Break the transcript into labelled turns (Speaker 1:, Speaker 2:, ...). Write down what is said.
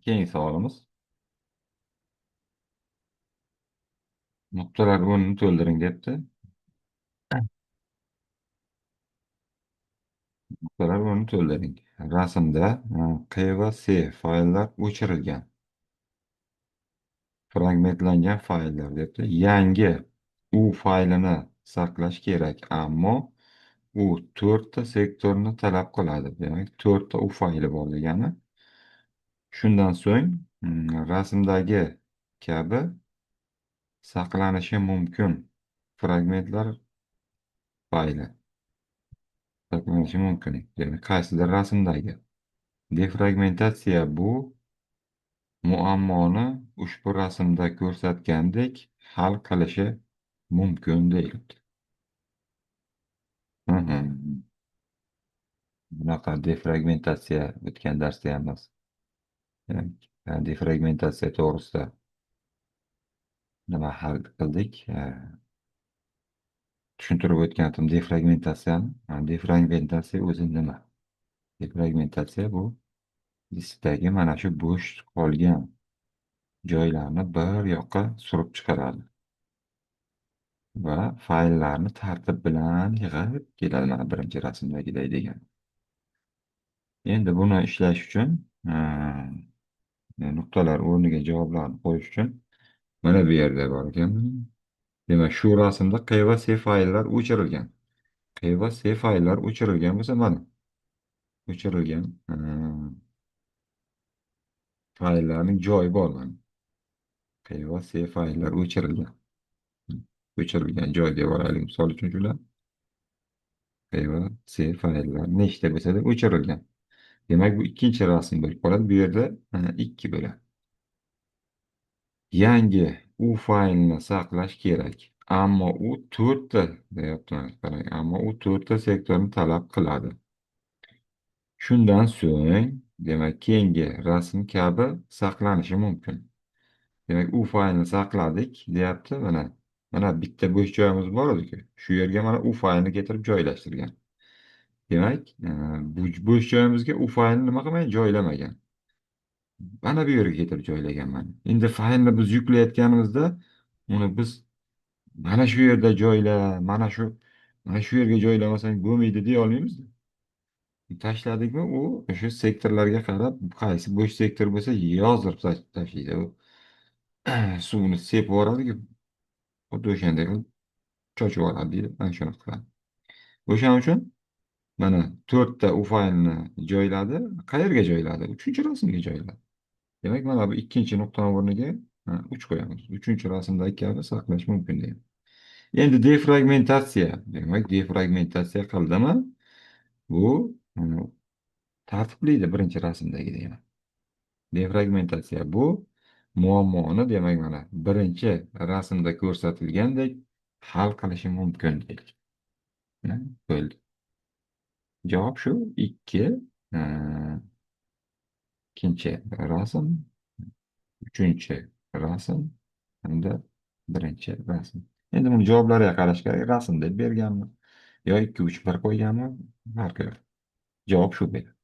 Speaker 1: Keyingi savolimiz. Nuqtalar o'rnini to'ldiring debdi. Nuqtalar o'rnini to'ldiring. Rasmda Q va C fayllar o'chirilgan. Fragmentlangan fayllar debdi. Yangi U faylini saqlash kerak, ammo u to'rtta sektorni talab qiladi. Demak, to'rtta U fayli bor degani. Shundan so'ng rasmdagi kabi saqlanishi mumkin fragmentlar fayli saqlanishi mumkin. Demak, qaysidir rasmdagi defragmentatsiya bu muammoni ushbu rasmda ko'rsatgandek hal qilishi mumkin deyiladi. Mhm. Bunaqa defragmentatsiya o'tgan darsda ham biz demak, defragmentatsiya to'g'risida nima hal qildik? Tushuntirib o'tgandim defragmentatsiyani. Defragmentatsiya o'zi nima? Defragmentatsiya bu diskdagi mana shu bo'sh qolgan joylarni bir yoqqa surib chiqaradi va fayllarni tartib bilan yig'ib keladi, mana birinchi rasmdagiday degan. Endi buni ishlash uchun nuqtalar o'rniga javoblarni qo'yish uchun mana bu yerda bor ekan. Demak, shu rasmda Q va C fayllar o'chirilgan. Q va C fayllar o'chirilgan bo'lsa, mana o'chirilgan fayllarning joyi bor mana. Q va C fayllar o'chirilgan. O'chirilgan joy deb olaylik, misol uchun shular. Q va C fayllar nechta bo'lsa-da o'chirilgan. Demak, bu ikkinchi rasm bo'lib qoladi. Bu yerda ikki bo'ladi. Yangi U faylini saqlash kerak. Ammo u to'rtta deyapti. Qarang, ammo u to'rtta sektorni talab qiladi. Shundan so'ng, demak, keyingi rasm kabi saqlanishi mumkin. Demak, u faylni saqladik, deyapti. Mana bitta bo'sh joyimiz bor edi-ku. Shu yerga mana u faylni keltirib joylashtirgan. Demak, bu bo'sh joyimizga u faylni nima qilmagan, joylamagan. Mana bu yerga keltirib joylaganman. Endi faylni biz yuklayotganimizda uni biz mana shu yerda joyla, mana shu yerga joylamasang bo'lmaydi deya olmaymiz. Tashladikmi, u o'sha sektorlarga qarab qaysi bo'sh sektor bo'lsa yozdirib tashlaydi. U suvni sepib yuboradiku, xuddi o'shanday qilib chochib yuboradi deydi. Mana shunaqa qiladi. O'shaning uchun mana to'rtta u faylni joyladi. Qayerga joyladi? Uchinchi rasmga joyladi. Demak, mana bu ikkinchi nuqtani o'rniga 3 qo'yamiz. Uchinchi rasmdagi kabi saqlash mumkin deydi. Endi defragmentatsiya. Demak, defragmentatsiya qildimi? Bu tartibliydi birinchi rasmdagi degan. Defragmentatsiya bu muammoni, demak, mana birinchi rasmda ko'rsatilgandek hal qilishi mumkin deydi. Bo'ldi. Javob shu e, ikkinchi rasm, uchinchi rasm hamda birinchi rasm. Endi buni javoblariga qarash kerak. Rasm deb berganmi yo 2 3 1 qo'yganmi? Farqi yo'q. Javob shu bo'ladi.